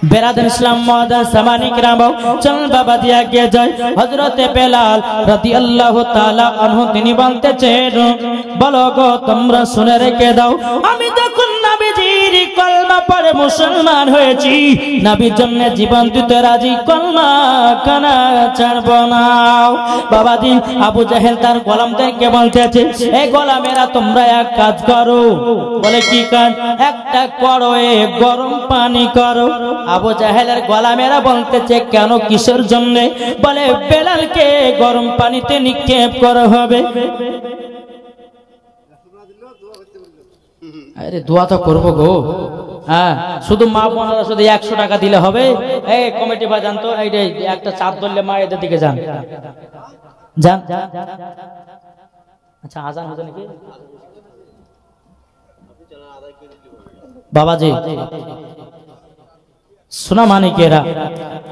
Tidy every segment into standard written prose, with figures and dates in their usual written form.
बेरादर इस्लाम मुआद्दिस सामानी किराम चल बाबा जी आगे जाए हजरत बेलाल রাদিয়াল্লাহু তাআলা আনহু তিনি বলতেছেন বলো গো তোমরা শুনে রেখে দাও আমি যখন নবীজির কলমা পড়ে মুসলমান হয়েছি নবীর জন্য জীবন দিতে রাজি কলমা কানা ছাড়ব না বাবাজি আবু জাহেল তার গোলামদেরকে বলতেছে এই গোলামেরা তোমরা এক কাজ করো বলে কি কাজ একটা কড়াইয়ে গরম পানি করো আবু জাহেলের গোলামেরা বলতেছে কেন কিসের জন্য বলে বেলালকে গরম পানিতে নিক্ষেপ করা হবে আরে দোয়া তো করব গো হ্যাঁ শুধু মা বোনেরা শুধু 100 টাকা দিলে হবে এই কমিটি ভাই জানতো এই একটা চাপ ধরলে মা এদের দিকে যান যান আচ্ছা আজান হচ্ছে নাকি বাবাজি सुना माने केरा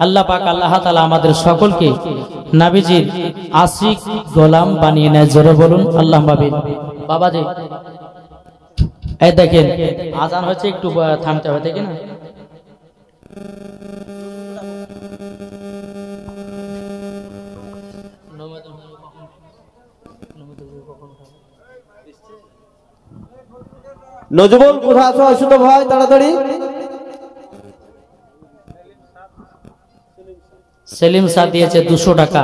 अल्लाह पाक अल्लाह ताला আমাদের সকলকে নবীজির আশিক গোলাম বানিয়ে নেয় জোরে বলুন আল্লাহুম্মা আমিন বাবাজি এই দেখেন আজান হচ্ছে একটু থামতে হবে ঠিক না নজবুল কোথা আছো আসো তো ভাই তাড়াতাড়ি সেলিম স্যার দিয়েছে 200 টাকা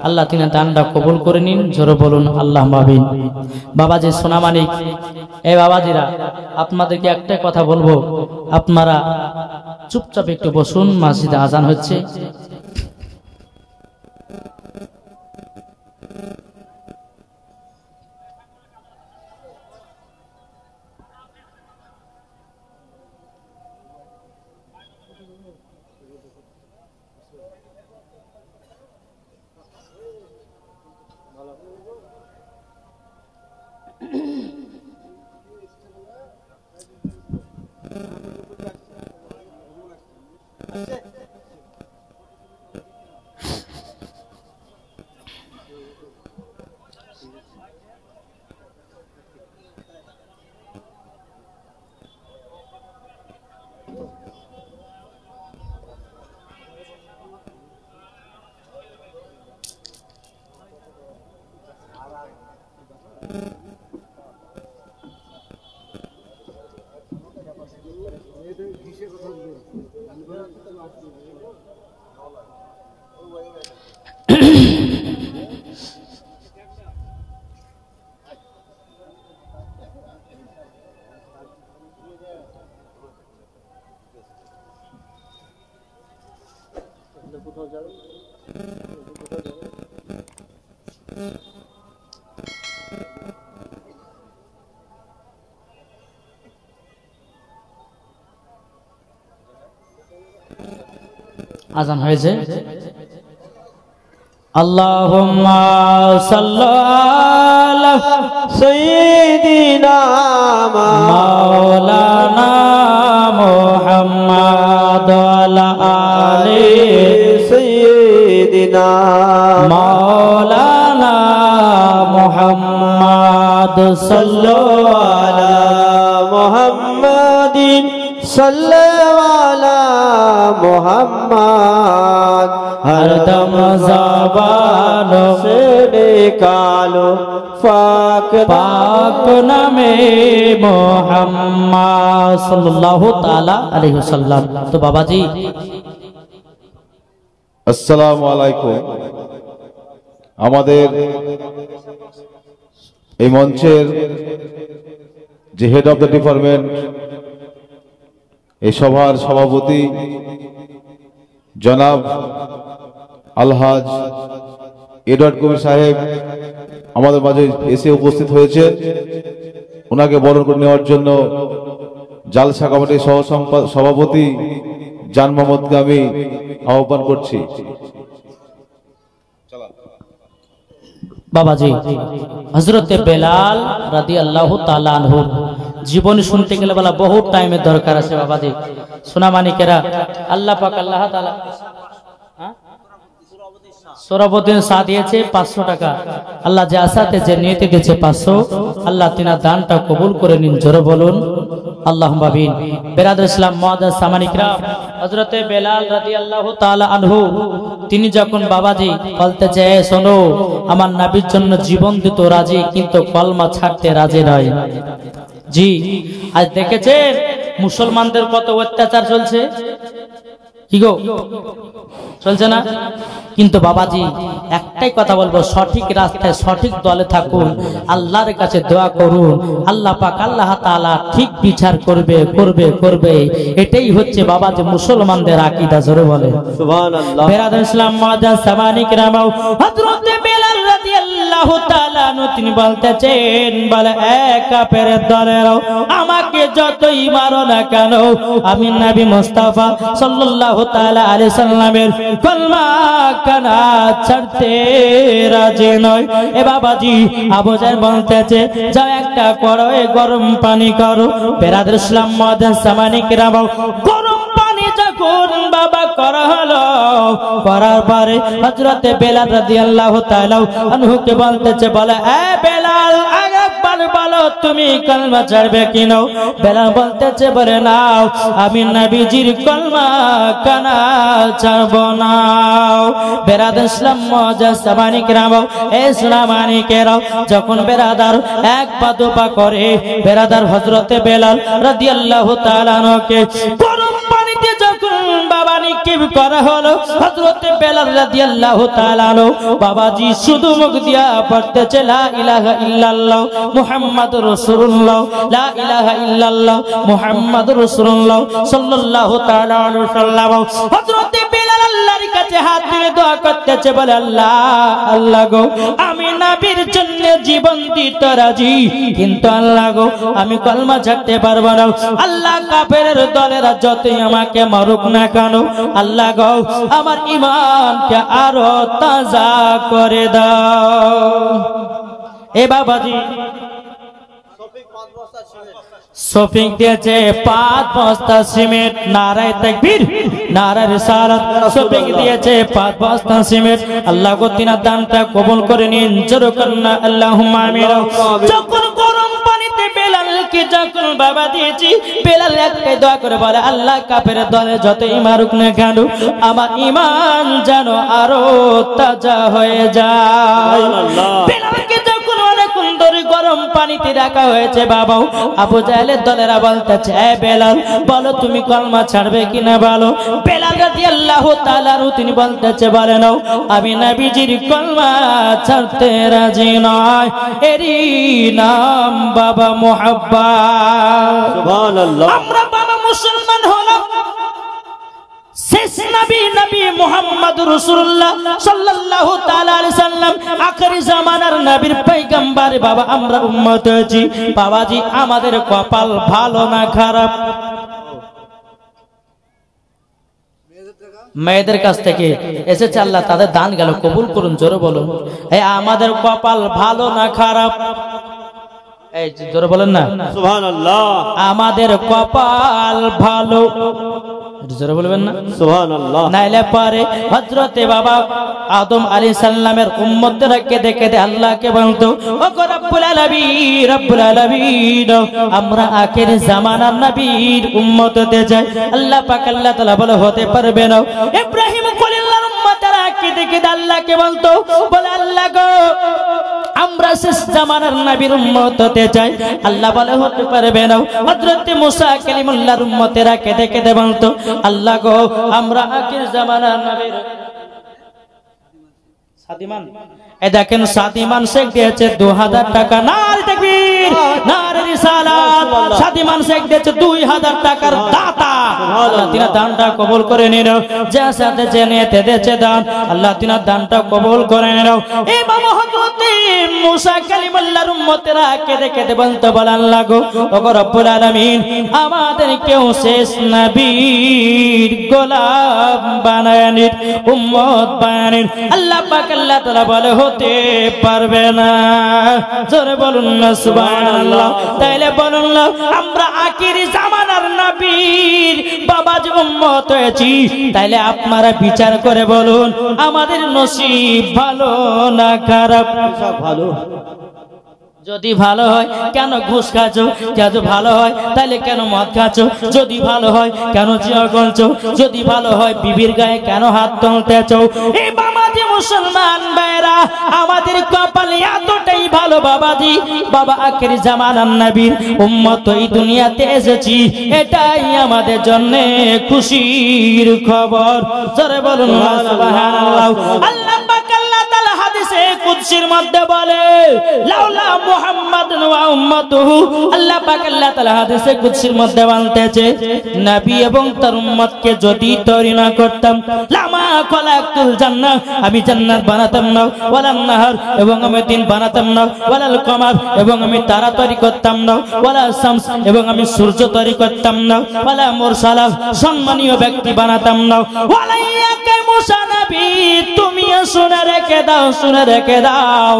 আল্লাহ তিনি দানটা কবুল করে নিন জোরে বলুন আল্লাহুম্মা আমিন বাবাজি সোনামানিক এই বাবাজিরা আপনাদেরকে একটা কথা বলবো আপনারা চুপচাপ একটু বসুন মসজিদে আজান হচ্ছে আজান হয়েছে আল্লাহুম্মা সাল্লি আলা সাইয়্যিদিনা মাওলানা মুহাম্মদ ওয়া আলি সাইয়্যিদিনা মাওলানা মুহাম্মদ সাল্লাল্লাহু আলা মুহাম্মাদিন সাল্লাল্লাহু मोहम्मद हरदम ज़बानों से निकालो पाक पाक नामे मोहम्मद सल्लल्लाहु ताला अलैहि वसल्लम तो बाबा जी अस्सलामु आलाइकुम আমাদের এই মঞ্চের যে হেড অফ দ্য ডিপার্টমেন্ট এই সভার সভাপতি জনাব আলহাজ এডওয়ার্ড কবির সাহেব আমাদের মাঝে এসে উপস্থিত হয়েছে ওনাকে বরণ করে নেওয়ার জন্য জালসা কমিটির সহ সভাপতি জান মোহাম্মদকে আমি আহ্বান করছি বাবাজি হযরত বেলাল রাদিয়াল্লাহু তাআলা আনহু জীবনী শুনতে গেলে বলা বহুত টাইমের দরকার আছে বাবাজি সোনা মানিকেরা আল্লাহ পাক আল্লাহ তাআলা সোরাবুদ্দিন সাথ দিয়েছে 500 টাকা আল্লাহ যে আসাতে যে নিয়তে দিয়েছে 500 আল্লাহ তিনা দানটা কবুল করে নিন জোরে বলুন আল্লাহুম্মা আমিন। বেরাদর ইসলাম মুআজ্জাজ সামানি কিরাম, হযরতে বেলাল রাদিয়াল্লাহু তাআলা আনহু তিনি যখন বাবাজি বলতেছে শোনো আমার নবীর জন্য জীবন দিতে রাজি, কিন্তু কলমা ছাড়তে রাজি নয়। জি, আজ দেখেছেন মুসলমানদের কত অত্যাচার চলছে, কি গো চলছে না? কিন্তু বাবাজি একটাই কথা বলবো, সঠিক রাস্তায় সঠিক দলে থাকুন, আল্লাহর কাছে দোয়া করুন, আল্লাহ পাক আল্লাহ তাআলা ঠিক বিচার করবে করবে করবে। এটাই হচ্ছে বাবাজি মুসলমানদের আকীদা। জোরে বলে সুবহানাল্লাহ। বেরাদর ইসলাম মুআজ্জাজ সামানি কিরাম, হযরত বেলাল রাদিয়াল্লাহু তাআলা আনহু তিনি বলতেছেন বলে এক কাফেরের দলেরাও আমাকে যতই মারো না কেন আমি নবী মুস্তাফা সাল্লাল্লাহু তাআলা আলাইহি সাল্লামের কলমা কানা ছাড়তে রাজি নয়। এ বাবাজি আবু জাহেল বলতেছে যাও একটা করো, গরম পানি করো। বেরাদর ইসলাম মুআজ্জাজ সামানি কিরাম, গরম পানি যখন বাবা করা হলো, করার পরে হযরতে বেলাল রাদিয়াল্লাহু তাআলা আনহুকে বলতেছে বলে এ বেলাল একবার বলো তুমি কলমা ছাড়বে কি নাও? বেলাল বলতেছে বলে নাও আমি নবীজির কলমা কানা ছাড়ব না। বেরাদর ইসলাম মুআজ্জাজ সামানি কিরাম, এ সুলামানি কেরাও যখন বেরাদার এক পা দুপা করে বেরাদার হযরতে বেলাল রাদিয়াল্লাহু তাআলা আনহুকে গরম পানিতে যখন বাবা নিক্ষেপ করা হলো, হযরতে বেলাল রাদিয়াল্লাহু তাআলা আনহু বাবাজি শুধু মুখ দিয়া পড়তেছে লা ইলাহা ইল্লাল্লাহ মুহাম্মাদুর রাসূলুল্লাহ, লা ইলাহা ইল্লাল্লাহ মুহাম্মাদুর রাসূলুল্লাহ সাল্লাল্লাহু তাআলা আলাইহি ওয়াসাল্লাম। হযরতে বেলাল আল্লাহর কাছে হাত দিয়ে দোয়া করতেছে বলে আল্লাহ আল্লাহ গো আমি নবীর জন্য জীবন দিতে রাজি, কিন্তু আল্লাহ গো আমি কলমা ছাড়তে পারবো না। আল্লাহ কাফেরের দলেরা যতই আমাকে মারুক না কেন আল্লাহ গো আমার ঈমানকে আরো তাজা করে দাও। এ বাবাজি শফিক দিয়েছে 5 বস্তা সিমেন্ট, নারায়ে তাকবীর নারায়ে রিসালাত। শফিক দিয়েছে 5 বস্তা সিমেন্ট, আল্লাহ গো তিনার দানটা কবুল করে নিন, জোরে করুন আল্লাহুম্মা আমিন। যখন গরম পানিতে বেলালকে যখন বাবা দিয়েছি, বেলাল একটাই দোয়া করে বলে আল্লাহ কাফেরের দলে যতই মারুক না কেন আমার ঈমান যেন আরো তাজা হয়ে যায়। বেলালকে যখন অনেকক্ষণ ধরে গরম পানিতে রাখা হয়েছে বাবা, আবু জাহেলের দলেরা বলতেছে এ বেলাল বলো তুমি কলমা ছাড়বে কিনা বলো। বেলাল রাদিয়াল্লাহু তাআলা আনহু তিনি বলতেছে বলে নাও আমি নবীজির কলমা ছাড়তে রাজি নয়। এরই নাম বাবা মুহাব্বত। সুবহানাল্লাহ। আমরা বাবা মুসলমান হলাম শেষ নবী নবী মুহাম্মদুর রাসূলুল্লাহ সাল্লাল্লাহু তাআলা আলাইহি সাল্লাম আখেরি জামানার নবীর পয়গম্বর বাবা আমরা উম্মত হয়েছি। বাবাজি আমাদের কপাল ভালো না খারাপ? মেয়েদের কাছ থেকে এসেছে আল্লাহ তাদের দান গেল কবুল করুন, জোরে বলুন এই আমাদের কপাল ভালো না খারাপ? এই জোরে বলেন না সুবহানাল্লাহ। আমাদের কপাল ভালো, জোরে বলবেন না সুবহানাল্লাহ। নাইলে পারে হযরতে বাবা আদম আলাইহিস সালামের উম্মতরা কেঁদে কেঁদে আল্লাহকে বলতো ও গো রব্বুল আলামিন রব্বুল আলামিন আমরা আখের জামানার নবীর উম্মত হতে চাই। আল্লাহ পাক আল্লাহ তাআলা বলে হতে পারবে না। ইব্রাহিম খলিলুল্লাহর উম্মতরা কেঁদে কেঁদে আল্লাহকে বলতো বলে আল্লাহ গো আমরা শেষ জামানার নবীর উম্মত হতে চাই। আল্লাহ বলে হতে পারবে না। হযরত মুসা কালিমুল্লাহর উম্মতেরা কেঁদে কেঁদে বলতো আল্লাহ গো আমরা আখির জামানার নবীর সাদিমান। এ দেখেন সাদিমান শেখ দিয়েছে 2000 টাকা, নারে তাকবীর নারে রিসালাত। সাদিমান শেখ দিয়েছে 2000 টাকার দাতা। আল্লাহ তিনার দানটা কবুল করে নিন, যা সাথে জেনে দিয়েছে দান আল্লাহ তিনার দানটা কবুল করে নিন। এই বাবা হযরত মুসা কালিমুল্লাহর উম্মতেরা কেঁদে কেঁদে বলতে বলে আল্লাহ গো ওগো রব্বুল আলামিন আমাদের কেউ শেষ নবীর গোলাম বানায় নিন, উম্মত বানায় নিন। আল্লাহ পাক আল্লাহ তাআলা বলে হতে পারবে না। জোরে বলুন না সুবহানাল্লাহ। তাইলে বলুন না আমরা আখির জামানার নবীর বাবাজি উম্মত হয়েছি, তাইলে আপনারা বিচার করে বলুন আমাদের নসিব ভালো না খারাপ? সব ভালো। যদি ভালো হয় কেন ঘুষ খাচ্ছ, যদি ভালো হয় তাহলে কেন মদ খাচ্ছ, যদি ভালো হয় কেন জিয়া করছো, যদি ভালো হয় বিবির গায়ে কেন হাত তুলতেছ। এই বাবাজি মুসলমান ভাইরা, আমাদের কপালে এতটাই ভালো বাবাজি, বাবা আখেরি জামানার নবীর উম্মত এই দুনিয়াতে এসেছি, এটাই আমাদের জন্য খুশির খবর। জোরে বলুন সুবহানাল্লাহ। আল্লাহ পাক আল্লাহ তাআলা হাদিসে কুদসির মধ্যে বলে, লাউলা মুহাম্মাদুন ওয়া উম্মাতুহু, আল্লাহ পাক আল্লাহ তাআলা হাদিসে কুদসির মধ্যে বলতেছে, নবী এবং তার উম্মতকে যদি তৈরি না করতাম, লামা খলাকতুল জান্নাহ, আমি জান্নাত বানাতাম না, ওয়ালান নাহার, এবং আমি দিন বানাতাম না, ওয়ালাল কমার, এবং আমি তারা তৈরি করতাম না, ওয়ালা শামস, এবং আমি সূর্য তৈরি করতাম না, ওয়ালা মুরসালা, সম্মানীয় ব্যক্তি বানাতাম না, ওয়ালাইয়াকে মুসা নবী, তুমি শুনে রেখে দাও, শুনে রেখে দাও,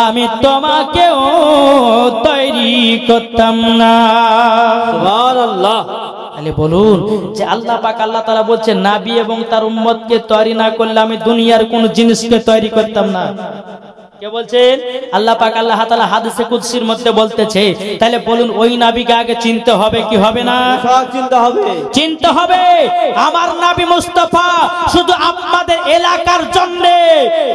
আমি তোমাকেও তৈরি করতাম না। সুবহানাল্লাহ। তাহলে বলুন যে আল্লাহ পাক আল্লাহ তাআলা বলছেন নবী এবং তার উম্মতকে তৈরি না করলে আমি দুনিয়ার কোন জিনিসকে তৈরি করতাম না। কে বলছেন? আল্লাহ পাক আল্লাহ তাআলা হাদিসে কুদসির মধ্যে বলতেছে। তাহলে বলুন ওই নবীকে আগে চিনতে হবে কি হবে না? চিনতে হবে, চিনতে হবে। আমার নবী মুস্তাফা শুধু আপনাদের এলাকার জন্য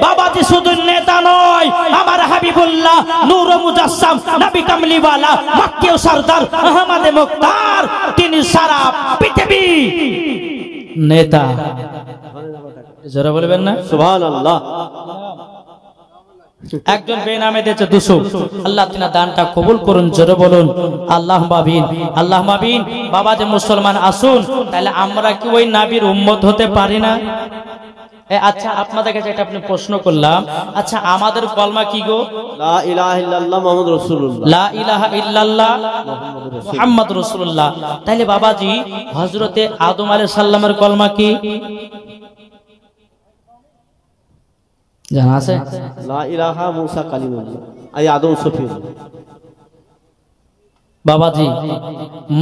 বাবাজি, শুধু নেতা নয়, আমার হাবিবুল্লাহ নূর মুজাসসাম নবী কামলিওয়ালা মক্কি ও সরদার আহমদ মুখতার, তিনি সারা পৃথিবী নেতা। যারা বলবেন না সুবহানাল্লাহ। একজন বেনামে দিয়েছে 200, আল্লাহ তিনা দানটা কবুল করুন। জোরে বলুন আল্লাহুম্মা আমিন, আল্লাহুম্মা আমিন। বাবা যে মুসলমান আসুন, তাহলে আমরা কি ওই নবীর উম্মত হতে পারি না? আচ্ছা আপনাদের কাছে একটা আপনি প্রশ্ন করলাম, আচ্ছা আমাদের কলমা কি গো? লা ইলাহা ইল্লাল্লাহ মুহাম্মাদুর রাসূলুল্লাহ। লা ইলাহা ইল্লাল্লাহ মুহাম্মাদুর রাসূলুল্লাহ। তাহলে বাবাজি হযরতে আদম আলাইহিস সালামের কলমা কি জানা আছে? লা ইলাহা মুসা কালিমুল্লাহ, আই আদম সফিউল্লাহ। বাবাজি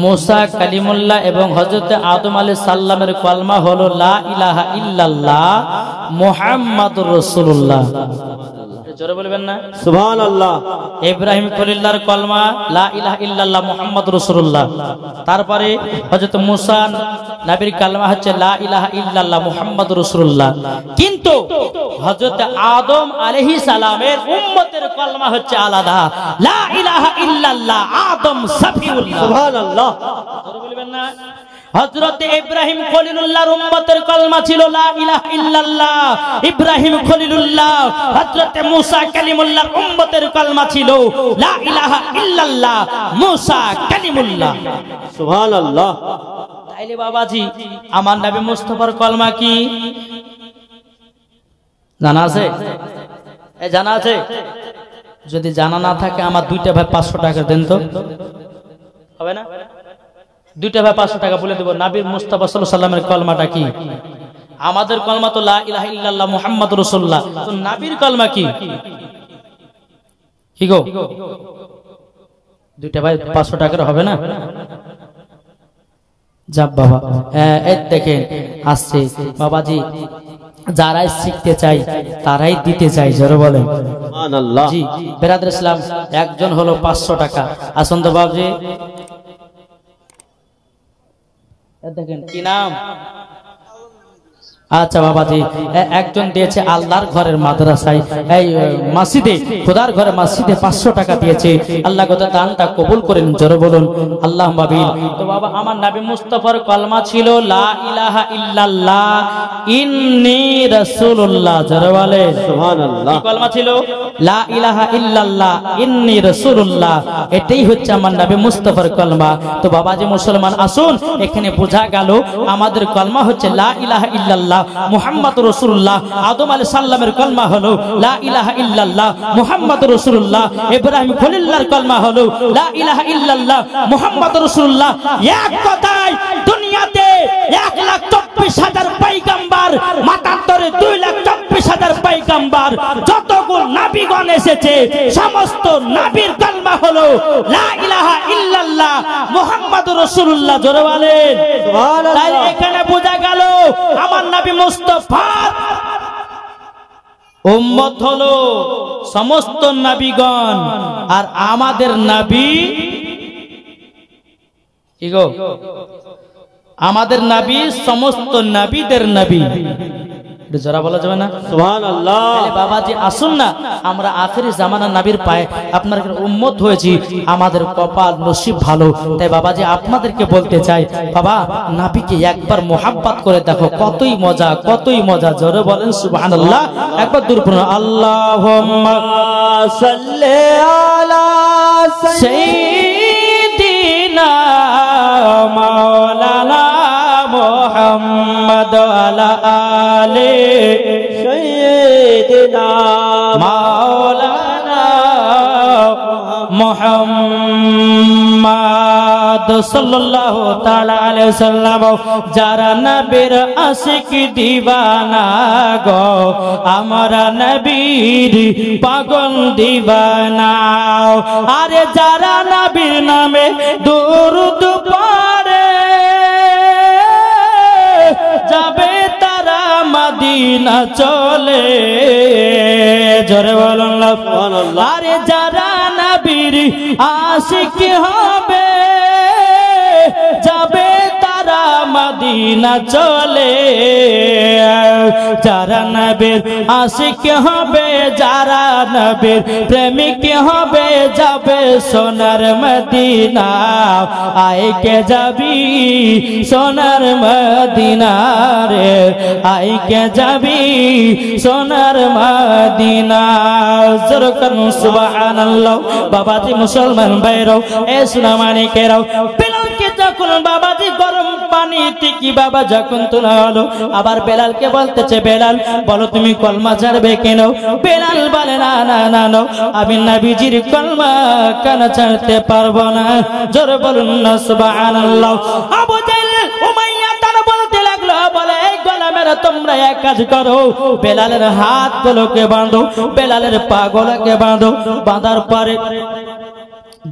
মুসা কালিমুল্লাহ এবং হযরতে আদম আলাইহিস সালামের কলমা হলো লা ইলাহা ইল্লাল্লাহ মুহাম্মাদুর রাসূলুল্লাহ। জোরে বলবেন না সুবহানাল্লাহ। ইব্রাহিম খলিলুল্লাহর কলমা লা ইলাহা ইল্লাল্লাহ মুহাম্মাদুর রাসূলুল্লাহ। তারপরে হযরত মুসা নবীর কলমা হচ্ছে লা ইলাহা ইল্লাল্লাহ মুহাম্মাদুর রাসূলুল্লাহ। কিন্তু হযরত আদম আলাইহিস সালামের উম্মতের কলমা হচ্ছে আলাদা, লা ইলাহা ইল্লাল্লাহ আদম সফিউল্লাহ। সুবহানাল্লাহ। জোরে বলবেন না। হযরতে ইব্রাহিম খলিলুল্লাহর উম্মতের কলমা ছিল লা ইলাহা ইল্লাল্লাহ ইব্রাহিম খলিলুল্লাহ। হযরতে মুসা কালিমুল্লাহর উম্মতের কলমা ছিল লা ইলাহা ইল্লাল্লাহ মুসা কালিমুল্লাহ। সুবহানাল্লাহ। তাইলে বাবাজি আমার নবী মুস্তাফার কলমা কি জানা আছে? জানা আছে? যদি জানা না থাকে আমার দুইটা ভাই 500 টাকা দেন তো, হবে না? দুইটা ভাই 500 টাকা বলে দেব। নবীর মুস্তাফা সাল্লাল্লাহু আলাইহি সাল্লামের কলমাটা কি? আমাদের কলমা তো লা ইলাহা ইল্লাল্লাহ মুহাম্মাদুর রাসূলুল্লাহ। তো নবীর কলমা কি? কি গো? দুইটা ভাই 500 টাকার হবে না? যাব বাবা, এই দেখেন আসছে বাবাজি, যারাই শিখতে চাই তারাই দিতে চাই। জোরে বলেন সুবহানাল্লাহ। জি বেরাদর ইসলাম। একজন হলো 500 টাকা। আসুন তো বাবজি, দেখেন কি নাম? আচ্ছা বাবাজি, একজন দিয়েছে আল্লাহর ঘরের মাদ্রাসায়, এই মসজিদে, খোদার ঘরে মসজিদে 500 টাকা দিয়েছে। আল্লাহ গো দানটা কবুল করেন। জোরে বলুন আল্লাহুম্মা আমিন। তো বাবা আমার নবী মুস্তাফার কলমা ছিল লা ইলাহা ইল্লাল্লাহ ইন্নী রাসূলুল্লাহ। জোরে বলেন সুবহানাল্লাহ। কি কলমা ছিল? লা ইলাহা ইল্লাল্লাহ ইন্নী রাসূলুল্লাহ। এটাই হচ্ছে আমার নবী মুস্তাফার কলমা। তো বাবাজি মুসলমান আসুন, এখানে বোঝা গেল আমাদের কলমা হচ্ছে লা ইলাহা ইল্লাল্লাহ মুহাম্মাদুর রাসূলুল্লাহ। আদম আলাইহিস সালামের কলমা হলো লা ইলাহা ইল্লাল্লাহ মুহাম্মাদুর রাসূলুল্লাহ। ইব্রাহিম খলিলুল্লাহর কলমা হলো লা ইলাহা ইল্লাল্লাহ মুহাম্মাদুর রাসূলুল্লাহ। এক কথায় দুনিয়াতে 1,24,000 পয়গম্বর, মাথার তরে 2,24,000 পয়গম্বর, যতগুলো নবীগণ এসেছে সমস্ত নবীর কলমা হলো লা ইলাহা ইল্লাল্লাহ মুহাম্মাদুর রাসূলুল্লাহ। জোরে বলেন সুবহানাল্লাহ। তাই এখানে বোঝা গেল আমার নবী মুস্তাফা উম্মত হলো সমস্ত নবীগণ, আর আমাদের নবী কি গো, আমাদের নবী সমস্ত নবীদের নবী। যারা বলা যাবে না সুবহানাল্লাহ। বাবাজি আসুন না, আমরা আখেরি জামানা নবীর পায়ে আপনার উম্মত হয়েছি, আমাদের কপাল নসিব ভালো। তাই বাবাজি আপনাদেরকে বলতে চাই, বাবা নবীকে একবার মোহাব্বত করে দেখো, কতই মজা, কতই মজা। জোরে বলেন সুবহানাল্লাহ, একবার দূর পড়ুন আল্লাহুম্মা সাল্লি আলা সাইয়্যিদিনা মাওলানা মুহাম্মদ আলা আলি সাইয়্যিদিনা মাওলানা মুহাম্মদ সাল্লাল্লাহু তাআলা আলাইহি ওয়াসাল্লাম। যারা নবীর আশিক দিওয়ানা গো, আমরা নবীর পাগল দিওয়ানা। আরে যারা নবীর নামে দরুদ পড়ে, যাবে তারা মদিনা চলে। জোরে বলুন সুবহানাল্লাহ। আরে যারা নবীর আশিক হবে, যাবে তারা মদিনা চলে। যারা নবীর আশিক হবে, যারা নবীর প্রেমিক হবে, যাবে সোনার মদিনা। আইকে যাবি সোনার মদিনা রে, আইকে যাবি সোনার মদিনা। জোরকান সুবহানাল্লাহ। বাবাজি মুসলমান ভাইরাও, এ সোনা মানিকেরাও, বেলালকে যখন বাবাজি গরম পানি থেকে বাবা যখন তোলা হলো, আবার বেলালকে বলতেছে, বেলাল বলো তুমি কলমা ছাড়বে কেন? বেলাল বলে না না না না, আমি নবীজির কলমা কেন ছাড়তে পারবো না। জোরে বলুন না সুবহানাল্লাহ। আবু জাহল উমাইয়া তারা বলতে লাগলো, বলে এই গোলামেরা তোমরা এক কাজ করো, বেলালের হাত গুলোকে বাঁধো, বেলালের পা গুলোকে বাঁধো। বাঁধার পরে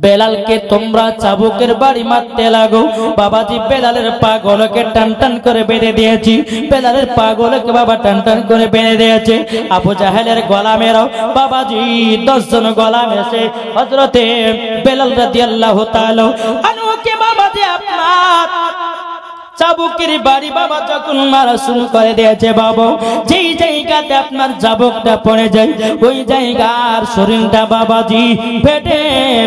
বেলালকে তোমরা চাবুকের বাড়ি মারতে লাগো। বাবাজি বেলালের পা গুলোকে টান টান করে বেঁধে দিয়েছি, বেলালের পা গুলোকে বাবা টান টান করে বেঁধে দিয়েছে। আবু জাহেলের গোলামেরাও বাবাজি 10 জন গোলাম এসে হযরতে বেলাল রাদিয়াল্লাহু তাআলা আনহুকে বাবাজি আপনার চাবুকের বাড়ি বাবা যখন মারা শুরু করে দিয়েছে, বাবা যেই জায়গাতে আপনার চাবুকটা পড়ে যায়, ওই জায়গার শরীরটা বাবাজি ফেটে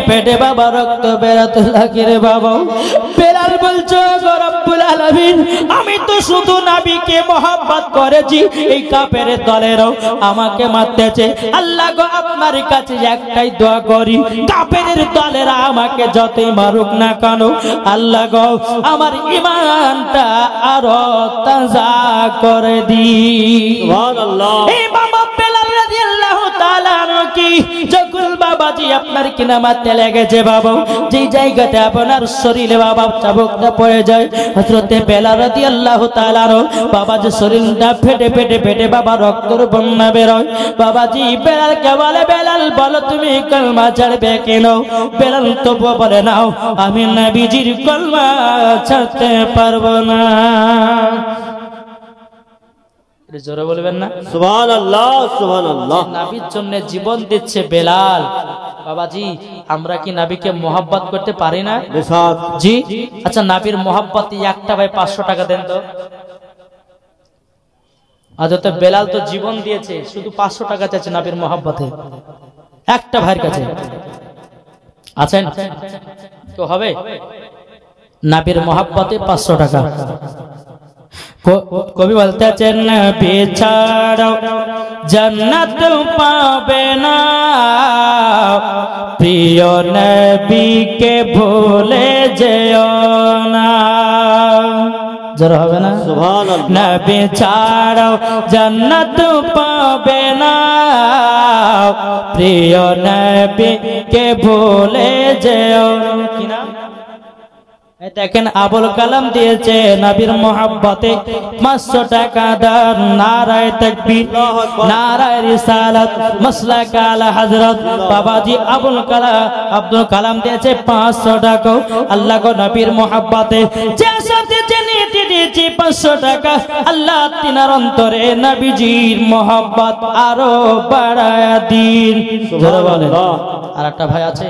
ফেটে বাবা রক্ত বেরোতে লাগে রে বাবা। বেলাল বলছো, গো রব্বুল আলামিন, আমি তো শুধু নবীকে মহব্বত করেছি, এই কাফের দলেরও আমাকে মারতেছে। আল্লাহ গো আপনার কাছে একটাই দোয়া করি, কাফের দলেরা আমাকে যতই মারুক না কেন, আল্লাহ গো আমার ঈমান আরো তাজা করে দি। সুবহানাল্লাহ। এই বাবা বেলাল রাদিয়াল্লাহু তাআলা কি যখন বাবাজি আপনার কিনা মারতে লেগেছে, বাবা যেই জায়গাতে আপনার শরীরে বাবা চাবুকটা পড়ে যায়, হযরতে বেলাল রাদিয়াল্লাহু তাআলা বাবাজি শরীরটা ফেটে ফেটে ফেটে বাবা রক্তের বন্যা বেরোয়। বাবাজি বেলালকে বলে, বেলাল বলো তুমি কলমা ছাড়বে কেন? বেলাল তো বলে, নাও আমি নবীজির কলমা ছাড়তে পারবো না। জোরে বলবেন না সুবহানাল্লাহ সুবহানাল্লাহ। নবীর জন্য জীবন দিচ্ছে বেলাল। বাবাজি আমরা কি নবীকে মোহাব্বত করতে পারি না? বেশাত জি। আচ্ছা নবীর মোহাব্বত একটা ভাই 500 টাকা দেন তো। হযরত বেলাল তো জীবন দিয়েছে, শুধু 500 টাকা চাইছে নবীর মোহাব্বতে একটা ভাইয়ের কাছে। আছেন তো হবে নবীর মোহাব্বতে 500 টাকা। কবি বলতেছেন, নবী ছাড়া জান্নাত পাবে না, প্রিয় নবীকে ভুলে যেও না। জোরে হবে না সুবহানাল্লাহ। নবী ছাড়া জান্নাত পাবে না, প্রিয় নবীকে ভুলে যেও না। কি নাম? দেখেন আবুল কালাম দিয়েছে নবীর মোহাব্বতে 500 টাকা দান। নারায়ে তাকবীর, নারায়ে রিসালাত, মাসলাক আলা হযরত বাবাজি আব্দুল কালাম দিয়েছে 500 টাকা। আল্লাহ গো নবীর মোহাব্বতে যে সাথে জেনে দিয়েছি 500 টাকা, আল্লাহ তিনার অন্তরে নবীজির মোহাব্বত আরো বাড়ায়া দিন। জোরে বলেন। আর একটা ভাই আছে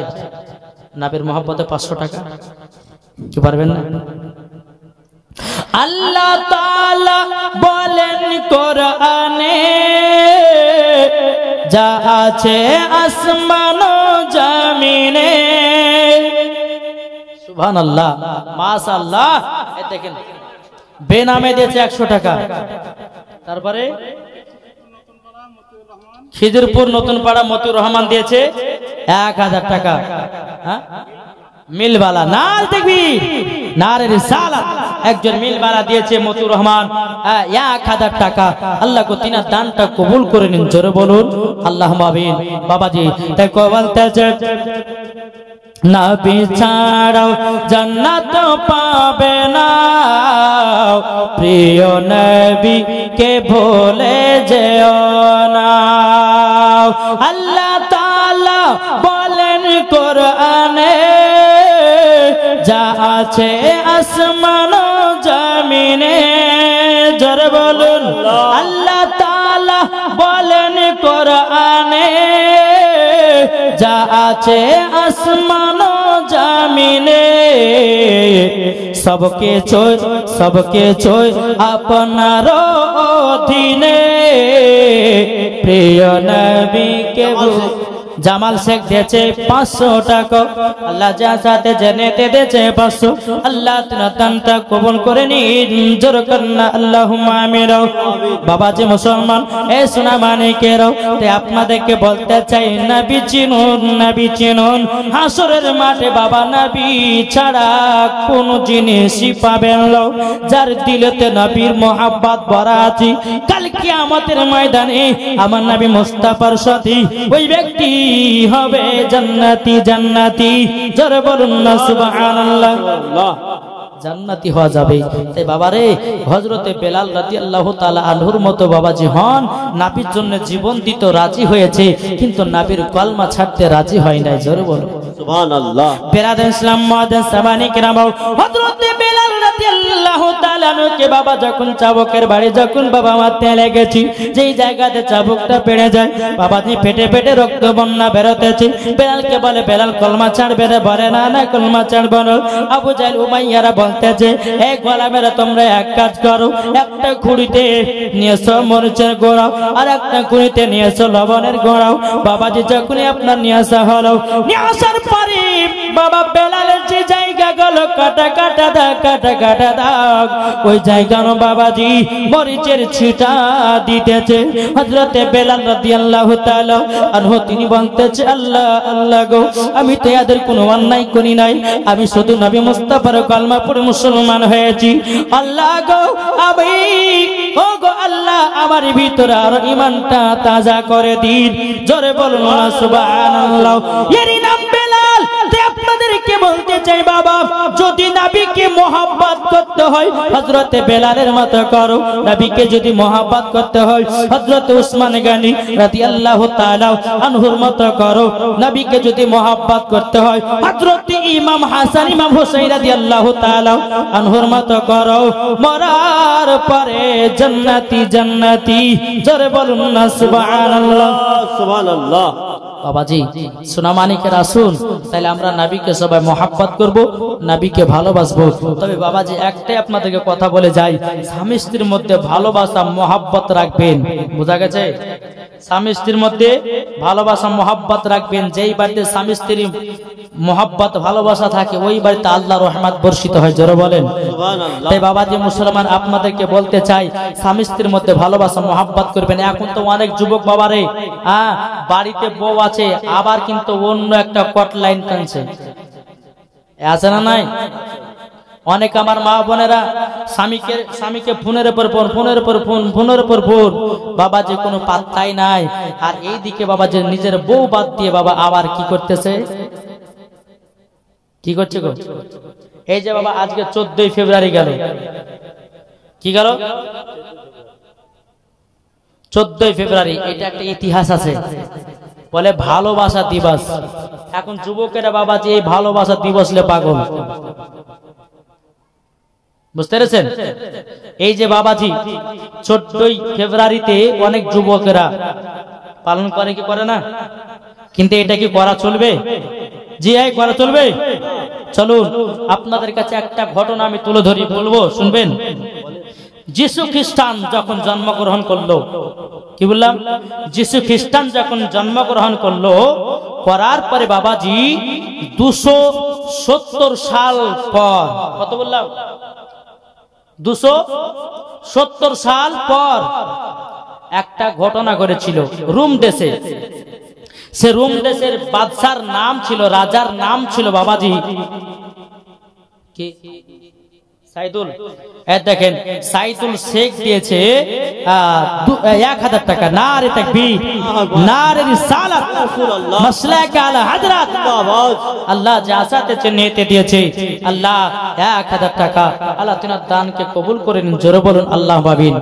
নবীর মোহাব্বতে 500 টাকা, কি পারবেন না? আল্লাহ তাআলা বলেন কোরআনে, যা আছে আসমান ও জমিনে। সুবহানাল্লাহ, মাশাআল্লাহ। এই দেখেন বেনামে দিয়েছে 100 টাকা। তারপরে খিদিরপুর নতুন পাড়া মতিউর রহমান দিয়েছে 1000 টাকা। হ্যাঁ, মিলবালা নাল দেখবি নারে রিসালাত একজন মিলবালা দিয়েছে মতিউর রহমান 1000 টাকা। আল্লাহ কো তিনার দানটা কবুল করে নিন। জোরে বলুন আল্লাহুম্মা আমিন। বাবাজি তাই কো বলতেছে নবী ছাড়াও জান্নাত পাবে না, প্রিয় নবী কে ভুলে যেও না। আল্লাহ তাআলা বলেন কোরআনে, যা আছে আসমান ও জমিনে। জোরে বলুন আল্লাহ তাআলা বলেন কোরআনে, যা আছে আসমান ও জমিনে। সবকে চোয় আপনার অধীনে, প্রিয় নবীকে জামাল শেখ দিয়েছে 500 টাকা। আল্লাহ যা সাথে জেনে দিয়েছে 500, আল্লাহ তিনার দানটা কবুল করে নিন। জোর করনা আল্লাহুম্মা আমিন। বাবাজি মুসলমান এ সোনা মানিকেরাও, তাই আপনাদেরকে বলতে চাই নবী চিনুন, নবী চিনুন। হাসরের মাঠে বাবা নবী ছাড়া কোন জিনিসই পাবেন না। যার দিলেতে নবীর মোহাব্বত ভরা আছে, কাল কিয়ামতের ময়দানে আমার নবী মুস্তাফার সাথী ওই ব্যক্তি হবে জান্নাতি। জান্নাতি জোরে বলুন না সুবহানাল্লাহ। জান্নাতি হওয়া যাবে। তাই বাবারে হযরতে বেলাল রাদিয়াল্লাহু তাআলা আনহুর মতো বাবাজি হন, নবীর জন্য জীবন দিতে রাজি হয়েছে, কিন্তু নবীর কলমা ছাড়তে রাজি হয় নাই। জোরে বলুন সুবহানাল্লাহ। বেরাদার ইসলাম মুআদ্দিন সামানি کرام, হযরতে বেলাল রাদিয়াল্লাহু তাআলা কে বাবা যখন চাবুকের বাড়ি যখন বাবা মারতে লেগেছি, যেই জায়গাতে চাবুকটা পেড়ে যায় বাবাজি পেটে পেটে রক্ত বন্যা বেরোতেছে। বেলালকে বলে বেলাল কলমা ছাড়বে রে? বলে না না কলমা ছাড়বো না। আবু জাহেল উমাইয়ারা বলতেছে এই গোলামেরা তোমরা এক কাজ করো, একটা খুঁড়িতে নিয়েছো মরিচের গোড়াও আর একটা খুঁড়িতে নিয়েছো লবণের গোড়াও। বাবাজি যখনই আপনার নিয়ে আসা হলো, নিয়ে আসার পরে বাবা বেলালের যে জায়গা গেল কাটা কাটা দাগ, কাটা কাটা দাগ, ওই জায়গানো বাবাজি মরিচের ছিটা দিতেছে। হযরতে বেলাল রাদিয়াল্লাহু তাআলা আনহু তিনি বলতেছে আল্লাহ আল্লাহ গো, আমি তো এদের কোনো অন্যায় করি নাই, আমি শুধু নবী মুস্তাফার কলমা পড়ে মুসলমান হয়েছি। আল্লাহ গো আমি ও গো আল্লাহ আমার ভিতরে আর ঈমানটা তাজা করে দিন। জোরে বলুন না সুবহানাল্লাহ। এরই নাম বেলাল। আপনাদেরকে বলতে চাই বাবা, যদি নবীকে মোহাব্বত করতে হয় হযরতে বেলালের মতো করো। নবীকে যদি মোহাব্বত করতে হয় হযরত উসমান গনি রাদিয়াল্লাহু তাআলা আনহুর মতো করো। নবীকে যদি মোহাব্বত করতে হয় হযরত ইমাম হাসান ইমাম হুসাইন রাদিয়াল্লাহু তাআলা আনহুর মতো করো। মরার পরে জান্নাতি জান্নাতি। জোরে বলুন না সুবহানাল্লাহ সুবহানাল্লাহ। বাবাজি সোনা মানিকের আসুন, তাহলে আমরা নবীকে সবাই মোহাব্বত করব, নবীকে ভালোবাসবো। তবে বাবাজি একটাই আপনাদেরকে কথা বলে যাই, স্বামী স্ত্রীর মধ্যে ভালোবাসা মোহাব্বত রাখবেন। বোঝা গেছে? স্বামী স্ত্রীর মধ্যে ভালোবাসা মোহাব্বত রাখবেন। যেই বাড়িতে স্বামী স্ত্রী মোহাব্বত ভালোবাসা থাকে ওই বাড়িতে আল্লাহর রহমত বর্ষিত হয়। জোরে বলেন সুবহানাল্লাহ। তাই বাবাজি মুসলমান আপনাদেরকে বলতে চাই স্বামী স্ত্রীর মধ্যে ভালোবাসা মোহাব্বত করবেন। এখন তো অনেক যুবক বাবারে বাড়িতে বউ আছে আবার কিন্তু অন্য একটা কট লাইন টানছে, আছে না নাই? অনেক আমার মা বোনেরা স্বামীকে ফোনের উপর ফোন, ফোনের উপর ফোন, ফোনের উপর ফোন, বাবা যে কোনো পাত্তাই নাই। আর এইদিকে বাবা যে নিজের বউ বাদ দিয়ে বাবা আবার কি করতেছে? কি করছে গো? এই যে বাবা আজকে 14ই ফেব্রুয়ারি গেল, কি গেল? 14ই ফেব্রুয়ারি। এটা একটা ইতিহাস আছে, বলে ভালোবাসা দিবস। এখন যুবকেরা বাবাজি এই ভালোবাসা দিবস লে পাগল, বুঝতে পেরেছেন? এই যে বাবাজি 14ই ফেব্রুয়ারিতে অনেক যুবকেরা পালন করে, কি করে না? কিন্তু এটা কি করা চলবে? জি এই করা চলবে। চলুন আপনাদের কাছে একটা ঘটনা আমি তুলে ধরি, বলবো, শুনবেন। যিশু খ্রিস্টান যখন জন্মগ্রহণ করলো, কি বললাম? যিশু খ্রিস্টান যখন জন্মগ্রহণ করলো, করার পরে বাবাজি 270 সাল পর, কত বললাম? 270 সাল পর একটা ঘটনা ঘটেছিল রোম দেশে। সে রোম দেশের বাদশার নাম ছিল, রাজার নাম ছিল বাবাজি কি? সাইদুল। দেখেন সাইদুল শেখ দিয়েছে 1000 টাকা। নারে তাকবীর, নারে রিসালাত, মাসলাক আলা হযরত। আল্লাহ জাসাতে চিহ্নিত দিয়েছে, আল্লাহ 1000 টাকা। আল্লাহ তিনার দানকে কবুল করে নিন, জোরে বলুন আল্লাহ আমিন।